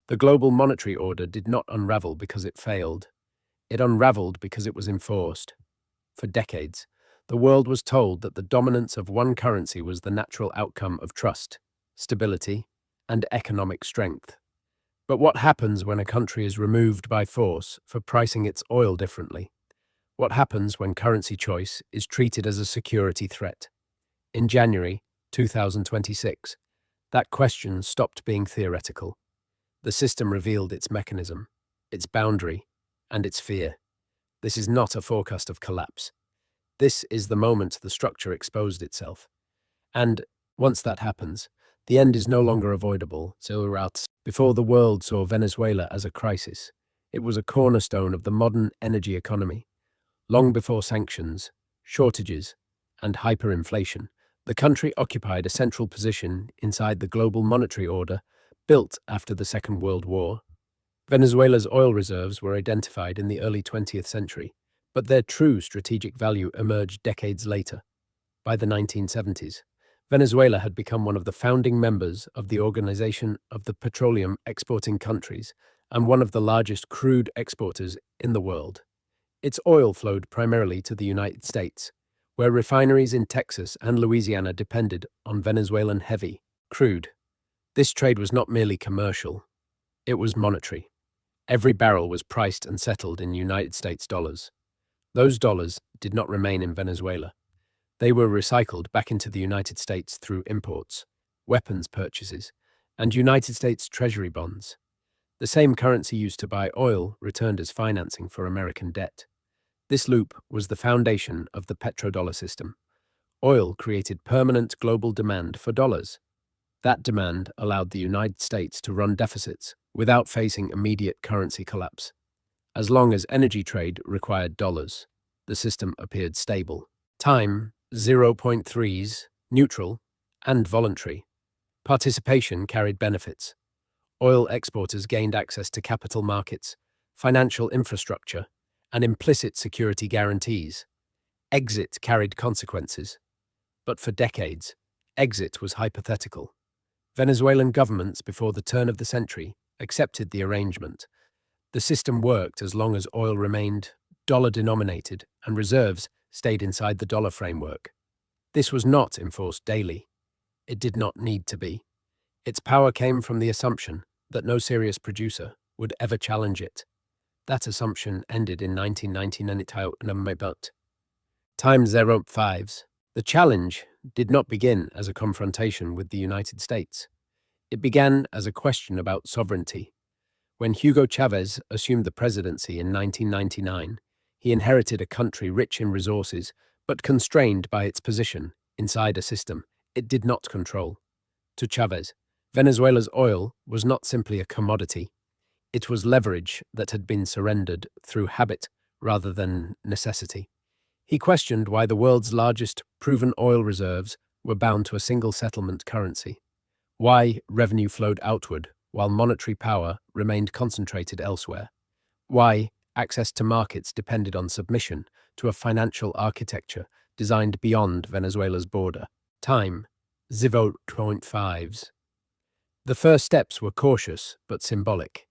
The global monetary order did not unravel because it failed. It unraveled because it was enforced. For decades, the world was told that the dominance of one currency was the natural outcome of trust, stability, and economic strength. But what happens when a country is removed by force for pricing its oil differently? What happens when currency choice is treated as a security threat? In January 2026, that question stopped being theoretical. The system revealed its mechanism, its boundary, and its fear. This is not a forecast of collapse. This is the moment the structure exposed itself. And once that happens, the end is no longer avoidable. Before the world saw Venezuela as a crisis, it was a cornerstone of the modern energy economy. Long before sanctions, shortages, and hyperinflation, the country occupied a central position inside the global monetary order built after the Second World War. Venezuela's oil reserves were identified in the early 20th century, but their true strategic value emerged decades later. By the 1970s, Venezuela had become one of the founding members of the Organization of the Petroleum Exporting Countries and one of the largest crude exporters in the world. Its oil flowed primarily to the United States, where refineries in Texas and Louisiana depended on Venezuelan heavy crude. This trade was not merely commercial, it was monetary. Every barrel was priced and settled in United States dollars. Those dollars did not remain in Venezuela. They were recycled back into the United States through imports, weapons purchases, and United States Treasury bonds. The same currency used to buy oil returned as financing for American debt. This loop was the foundation of the petrodollar system. Oil created permanent global demand for dollars. That demand allowed the United States to run deficits without facing immediate currency collapse. As long as energy trade required dollars, the system appeared stable. Time, 0.3s, neutral, and voluntary. Participation carried benefits. Oil exporters gained access to capital markets, financial infrastructure, and implicit security guarantees. Exit carried consequences. But for decades, exit was hypothetical. Venezuelan governments before the turn of the century accepted the arrangement. The system worked as long as oil remained dollar-denominated and reserves stayed inside the dollar framework. This was not enforced daily. It did not need to be. Its power came from the assumption that no serious producer would ever challenge it. That assumption ended in 1999. Time 05s. The challenge did not begin as a confrontation with the United States. It began as a question about sovereignty. When Hugo Chavez assumed the presidency in 1999, he inherited a country rich in resources but constrained by its position inside a system it did not control. To Chavez, Venezuela's oil was not simply a commodity. It was leverage that had been surrendered through habit rather than necessity. He questioned why the world's largest proven oil reserves were bound to a single settlement currency, why revenue flowed outward while monetary power remained concentrated elsewhere, why access to markets depended on submission to a financial architecture designed beyond Venezuela's border. Time, 0.5s. The first steps were cautious but symbolic.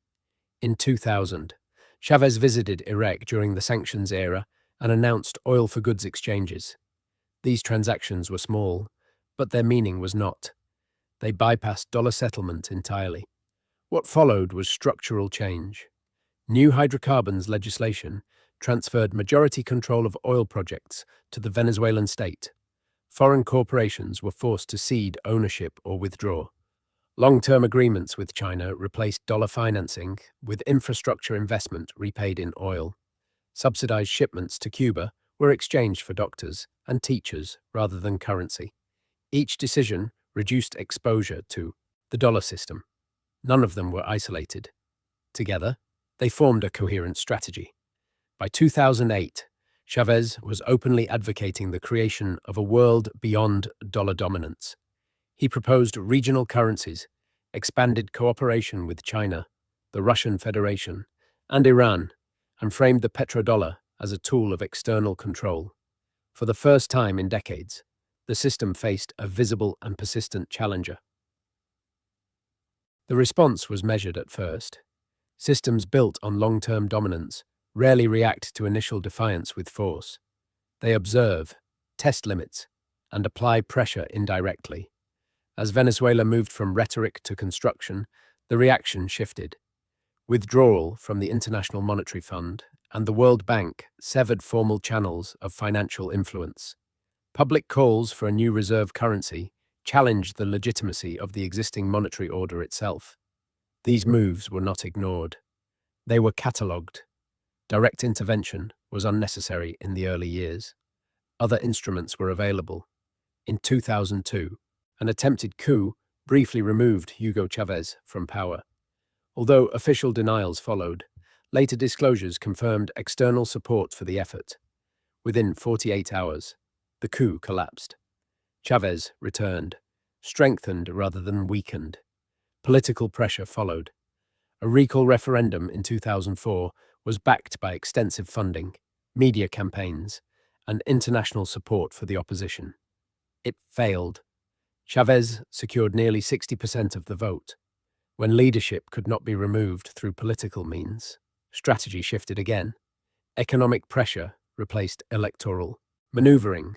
In 2000, Chavez visited Iraq during the sanctions era and announced oil for goods exchanges. These transactions were small, but their meaning was not. They bypassed dollar settlement entirely. What followed was structural change. New hydrocarbons legislation transferred majority control of oil projects to the Venezuelan state. Foreign corporations were forced to cede ownership or withdraw. Long-term agreements with China replaced dollar financing with infrastructure investment repaid in oil. Subsidized shipments to Cuba were exchanged for doctors and teachers rather than currency. Each decision reduced exposure to the dollar system. None of them were isolated. Together, they formed a coherent strategy. By 2008, Chavez was openly advocating the creation of a world beyond dollar dominance. He proposed regional currencies, expanded cooperation with China, the Russian Federation, and Iran, and framed the petrodollar as a tool of external control. For the first time in decades, the system faced a visible and persistent challenger. The response was measured at first. Systems built on long-term dominance rarely react to initial defiance with force. They observe, test limits, and apply pressure indirectly. As Venezuela moved from rhetoric to construction, the reaction shifted. Withdrawal from the International Monetary Fund and the World Bank severed formal channels of financial influence. Public calls for a new reserve currency challenged the legitimacy of the existing monetary order itself. These moves were not ignored. They were catalogued. Direct intervention was unnecessary in the early years. Other instruments were available. In 2002, an attempted coup briefly removed Hugo Chavez from power. Although official denials followed, later disclosures confirmed external support for the effort. Within 48 hours, the coup collapsed. Chavez returned, strengthened rather than weakened. Political pressure followed. A recall referendum in 2004 was backed by extensive funding, media campaigns, and international support for the opposition. It failed. Chavez secured nearly 60% of the vote. When leadership could not be removed through political means, strategy shifted again. Economic pressure replaced electoral maneuvering.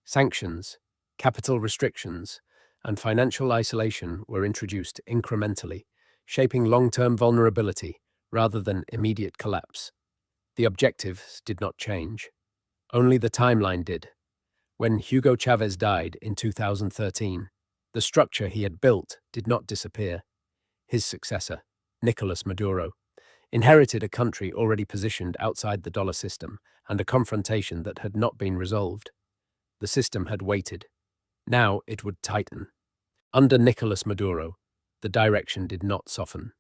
Sanctions, capital restrictions, and financial isolation were introduced incrementally, shaping long-term vulnerability rather than immediate collapse. The objectives did not change. Only the timeline did. When Hugo Chavez died in 2013, the structure he had built did not disappear. His successor, Nicolas Maduro, inherited a country already positioned outside the dollar system and a confrontation that had not been resolved. The system had waited. Now it would tighten. Under Nicolas Maduro, the direction did not soften.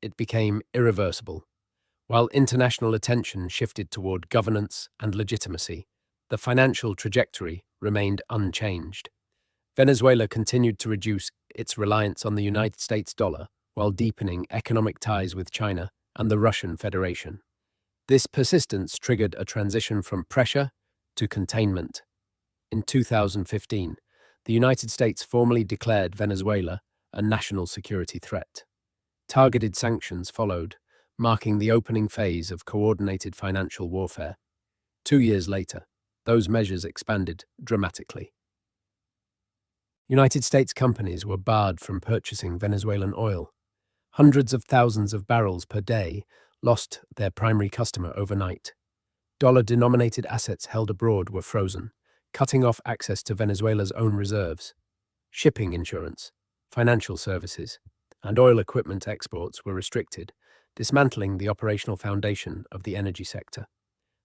It became irreversible. While international attention shifted toward governance and legitimacy, the financial trajectory remained unchanged. Venezuela continued to reduce its reliance on the United States dollar while deepening economic ties with China and the Russian Federation. This persistence triggered a transition from pressure to containment. In 2015, the United States formally declared Venezuela a national security threat. Targeted sanctions followed, marking the opening phase of coordinated financial warfare. 2 years later, those measures expanded dramatically. United States companies were barred from purchasing Venezuelan oil. Hundreds of thousands of barrels per day lost their primary customer overnight. Dollar-denominated assets held abroad were frozen, cutting off access to Venezuela's own reserves. Shipping insurance, financial services, and oil equipment exports were restricted, dismantling the operational foundation of the energy sector.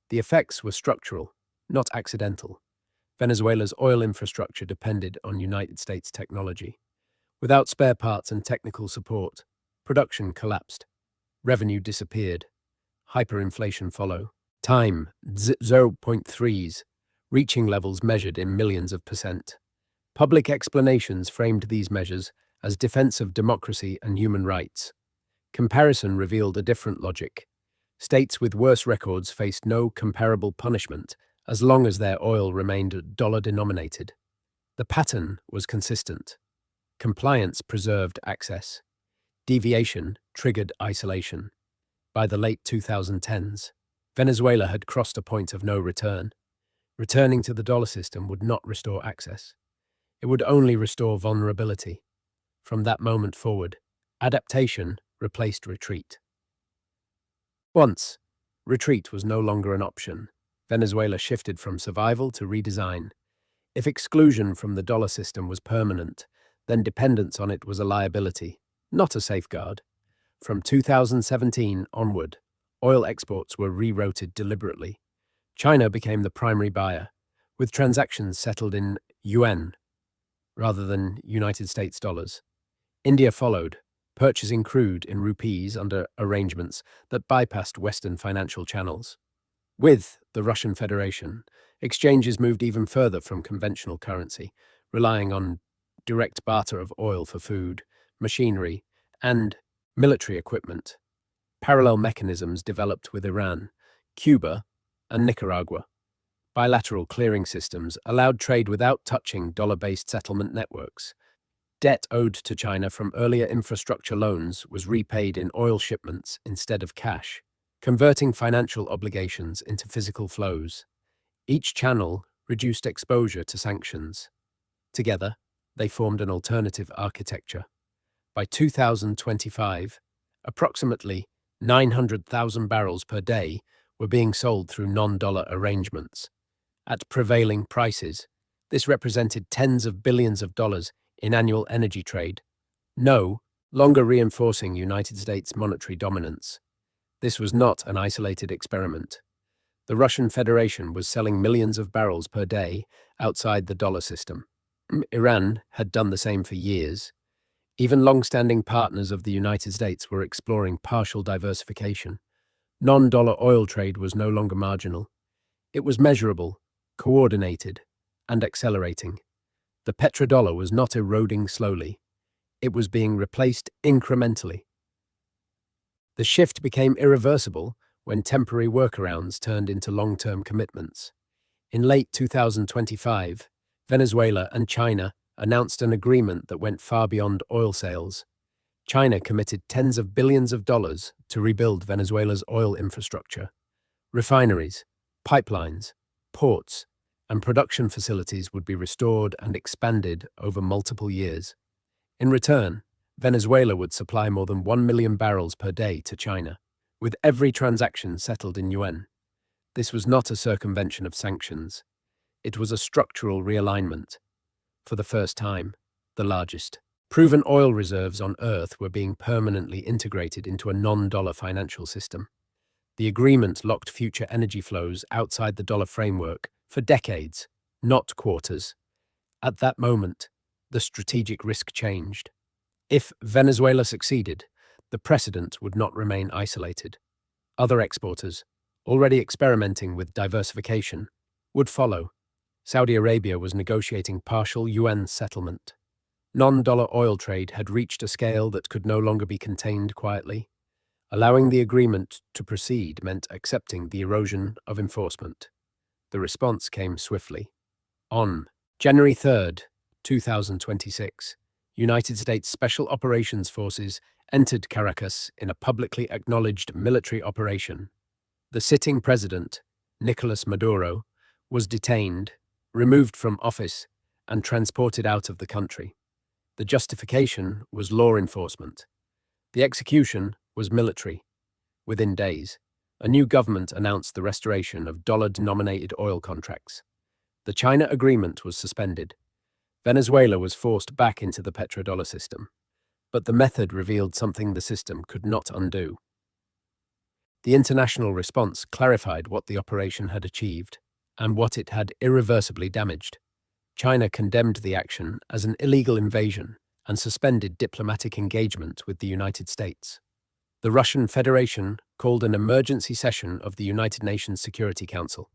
The effects were structural, not accidental. Venezuela's oil infrastructure depended on United States technology. Without spare parts and technical support, production collapsed. Revenue disappeared. Hyperinflation followed. Time 0.3s, reaching levels measured in millions of percent. Public explanations framed these measures as defense of democracy and human rights. Comparison revealed a different logic. States with worse records faced no comparable punishment as long as their oil remained dollar-denominated. The pattern was consistent. Compliance preserved access. Deviation triggered isolation. By the late 2010s, Venezuela had crossed a point of no return. Returning to the dollar system would not restore access. It would only restore vulnerability. From that moment forward, adaptation replaced retreat. Once, retreat was no longer an option. Venezuela shifted from survival to redesign. If exclusion from the dollar system was permanent, then dependence on it was a liability, not a safeguard. From 2017 onward, oil exports were rerouted deliberately. China became the primary buyer, with transactions settled in yuan rather than United States dollars. India followed, purchasing crude in rupees under arrangements that bypassed Western financial channels. With the Russian Federation, exchanges moved even further from conventional currency, relying on direct barter of oil for food, machinery, and military equipment. Parallel mechanisms developed with Iran, Cuba, and Nicaragua. Bilateral clearing systems allowed trade without touching dollar-based settlement networks. Debt owed to China from earlier infrastructure loans was repaid in oil shipments instead of cash, converting financial obligations into physical flows. Each channel reduced exposure to sanctions. Together, they formed an alternative architecture. By 2025, approximately 900,000 barrels per day were being sold through non-dollar arrangements. At prevailing prices, this represented tens of billions of dollars in annual energy trade, no longer reinforcing United States monetary dominance. This was not an isolated experiment. The Russian Federation was selling millions of barrels per day outside the dollar system. Iran had done the same for years. Even long-standing partners of the United States were exploring partial diversification. Non-dollar oil trade was no longer marginal. It was measurable, coordinated, and accelerating. The petrodollar was not eroding slowly. It was being replaced incrementally. The shift became irreversible when temporary workarounds turned into long-term commitments. In late 2025, Venezuela and China announced an agreement that went far beyond oil sales. China committed tens of billions of dollars to rebuild Venezuela's oil infrastructure. Refineries, pipelines, ports, and production facilities would be restored and expanded over multiple years. In return, Venezuela would supply more than 1 million barrels per day to China, with every transaction settled in yuan. This was not a circumvention of sanctions. It was a structural realignment. For the first time, the largest proven oil reserves on Earth were being permanently integrated into a non-dollar financial system. The agreement locked future energy flows outside the dollar framework for decades, not quarters. At that moment, the strategic risk changed. If Venezuela succeeded, the precedent would not remain isolated. Other exporters, already experimenting with diversification, would follow. Saudi Arabia was negotiating partial yuan settlement. Non-dollar oil trade had reached a scale that could no longer be contained quietly. Allowing the agreement to proceed meant accepting the erosion of enforcement. The response came swiftly. On January 3rd, 2026, United States Special Operations Forces entered Caracas in a publicly acknowledged military operation. The sitting president, Nicolas Maduro, was detained, removed from office, and transported out of the country. The justification was law enforcement. The execution was military. Within days, a new government announced the restoration of dollar-denominated oil contracts. The China agreement was suspended. Venezuela was forced back into the petrodollar system. But the method revealed something the system could not undo. The international response clarified what the operation had achieved and what it had irreversibly damaged. China condemned the action as an illegal invasion and suspended diplomatic engagement with the United States. The Russian Federation called an emergency session of the United Nations Security Council.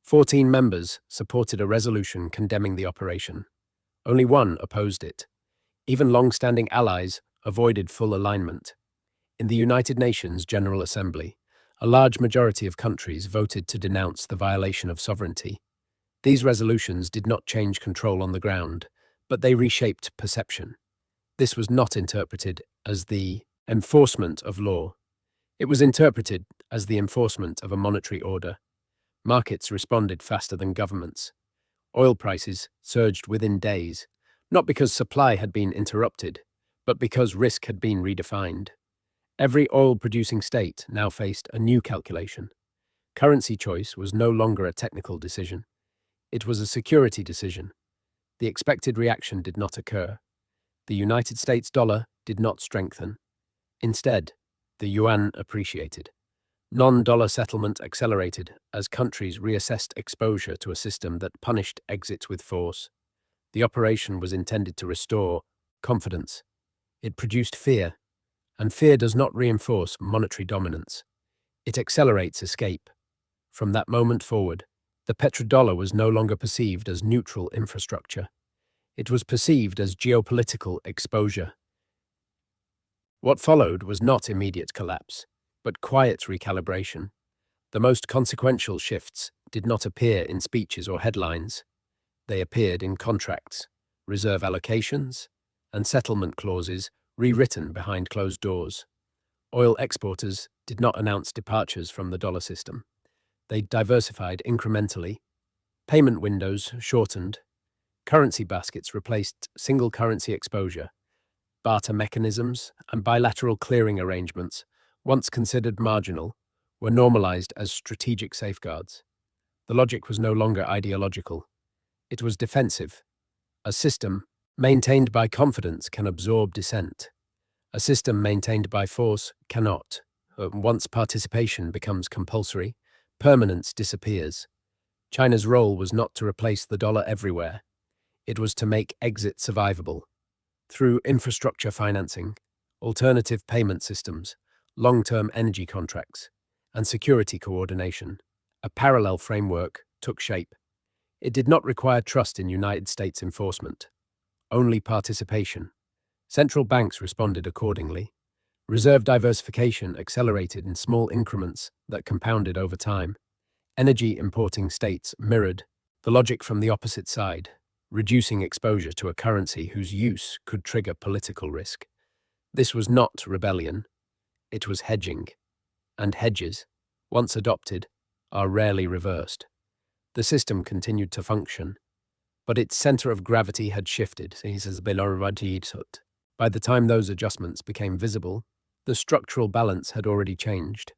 14 members supported a resolution condemning the operation. Only one opposed it. Even long-standing allies avoided full alignment. In the United Nations General Assembly, a large majority of countries voted to denounce the violation of sovereignty. These resolutions did not change control on the ground, but they reshaped perception. This was not interpreted as the enforcement of law. It was interpreted as the enforcement of a monetary order. Markets responded faster than governments. Oil prices surged within days, not because supply had been interrupted, but because risk had been redefined. Every oil-producing state now faced a new calculation. Currency choice was no longer a technical decision. It was a security decision. The expected reaction did not occur. The United States dollar did not strengthen. Instead, the yuan appreciated. Non-dollar settlement accelerated as countries reassessed exposure to a system that punished exits with force. The operation was intended to restore confidence. It produced fear, and fear does not reinforce monetary dominance. It accelerates escape. From that moment forward, the petrodollar was no longer perceived as neutral infrastructure. It was perceived as geopolitical exposure. What followed was not immediate collapse, but quiet recalibration. The most consequential shifts did not appear in speeches or headlines. They appeared in contracts, reserve allocations, and settlement clauses rewritten behind closed doors. Oil exporters did not announce departures from the dollar system. They diversified incrementally. Payment windows shortened. Currency baskets replaced single currency exposure. Barter mechanisms and bilateral clearing arrangements, once considered marginal, were normalized as strategic safeguards. The logic was no longer ideological. It was defensive. A system maintained by confidence can absorb dissent. A system maintained by force cannot. Once participation becomes compulsory, permanence disappears. China's role was not to replace the dollar everywhere. It was to make exit survivable. Through infrastructure financing, alternative payment systems, long-term energy contracts, and security coordination, a parallel framework took shape. It did not require trust in United States enforcement, only participation. Central banks responded accordingly. Reserve diversification accelerated in small increments that compounded over time. Energy importing states mirrored the logic from the opposite side, reducing exposure to a currency whose use could trigger political risk. This was not rebellion, it was hedging. And hedges, once adopted, are rarely reversed. The system continued to function, but its center of gravity had shifted. By the time those adjustments became visible, the structural balance had already changed.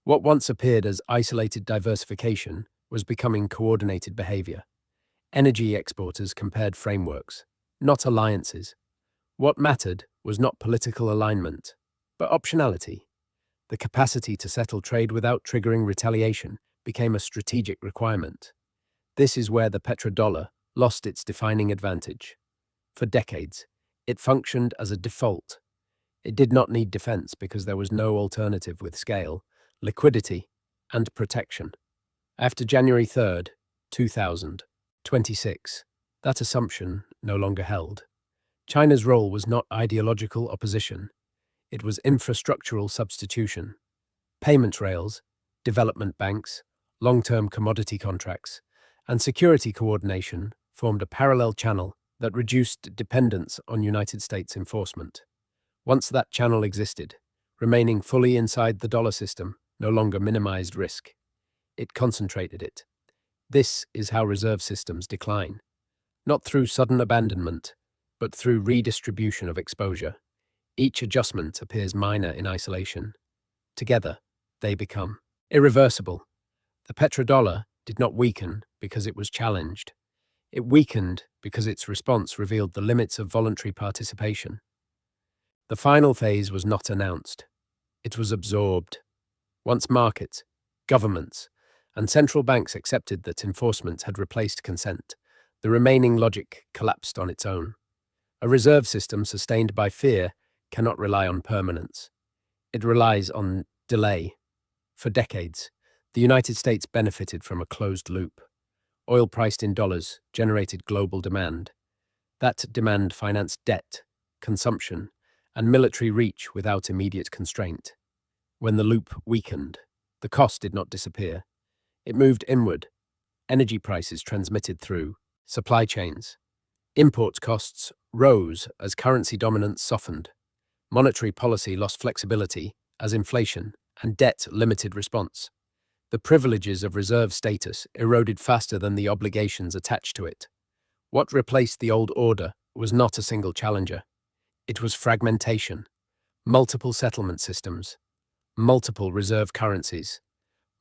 What once appeared as isolated diversification was becoming coordinated behavior. Energy exporters compared frameworks, not alliances. What mattered was not political alignment, but optionality. The capacity to settle trade without triggering retaliation became a strategic requirement. This is where the petrodollar lost its defining advantage. For decades, it functioned as a default. It did not need defense because there was no alternative with scale, liquidity, and protection. After January 3rd, 2026, that assumption no longer held. China's role was not ideological opposition. It was infrastructural substitution. Payment rails, development banks, long-term commodity contracts, and security coordination formed a parallel channel that reduced dependence on United States enforcement. Once that channel existed, remaining fully inside the dollar system no longer minimized risk. It concentrated it. This is how reserve systems decline. Not through sudden abandonment, but through redistribution of exposure. Each adjustment appears minor in isolation. Together, they become irreversible. The petrodollar did not weaken because it was challenged. It weakened because its response revealed the limits of voluntary participation. The final phase was not announced. It was absorbed. Once markets, governments, and central banks accepted that enforcement had replaced consent, the remaining logic collapsed on its own. A reserve system sustained by fear cannot rely on permanence. It relies on delay. For decades, the United States benefited from a closed loop. Oil priced in dollars generated global demand. That demand financed debt, consumption, and military reach without immediate constraint. When the loop weakened, the cost did not disappear. It moved inward. Energy prices transmitted through supply chains. Import costs rose as currency dominance softened. Monetary policy lost flexibility as inflation and debt limited response. The privileges of reserve status eroded faster than the obligations attached to it. What replaced the old order was not a single challenger. It was fragmentation, multiple settlement systems, multiple reserve currencies,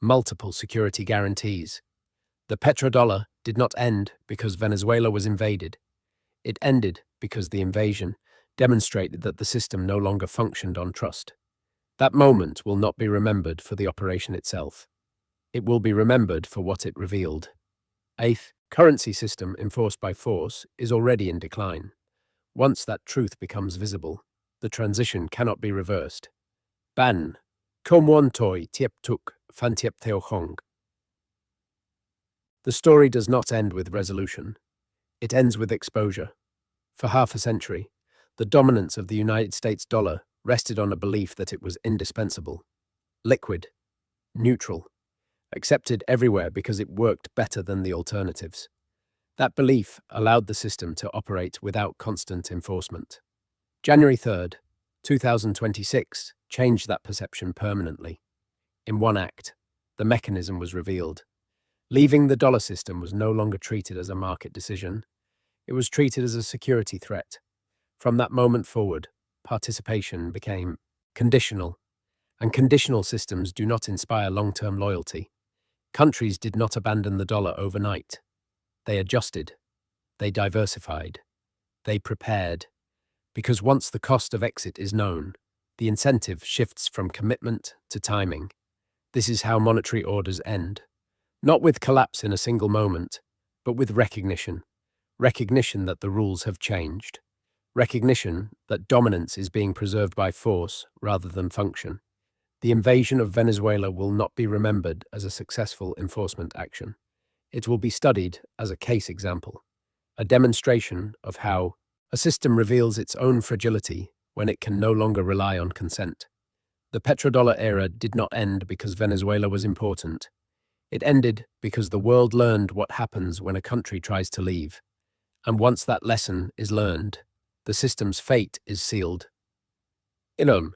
multiple security guarantees. The petrodollar did not end because Venezuela was invaded. It ended because the invasion demonstrated that the system no longer functioned on trust. That moment will not be remembered for the operation itself. It will be remembered for what it revealed. Eighth, currency system enforced by force is already in decline. Once that truth becomes visible, the transition cannot be reversed. Ban. Komwon toi tiep tuk fan tiep theo hong. The story does not end with resolution. It ends with exposure. For half a century, the dominance of the United States dollar rested on a belief that it was indispensable, liquid, neutral, accepted everywhere because it worked better than the alternatives. That belief allowed the system to operate without constant enforcement. January 3rd, 2026 changed that perception permanently. In one act, the mechanism was revealed. Leaving the dollar system was no longer treated as a market decision. It was treated as a security threat. From that moment forward, participation became conditional, and conditional systems do not inspire long-term loyalty. Countries did not abandon the dollar overnight. They adjusted, they diversified, they prepared, because once the cost of exit is known, the incentive shifts from commitment to timing. This is how monetary orders end. Not with collapse in a single moment, but with recognition. Recognition that the rules have changed. Recognition that dominance is being preserved by force rather than function. The invasion of Venezuela will not be remembered as a successful enforcement action. It will be studied as a case example, a demonstration of how a system reveals its own fragility when it can no longer rely on consent. The petrodollar era did not end because Venezuela was important. It ended because the world learned what happens when a country tries to leave. And once that lesson is learned, the system's fate is sealed. Ilum.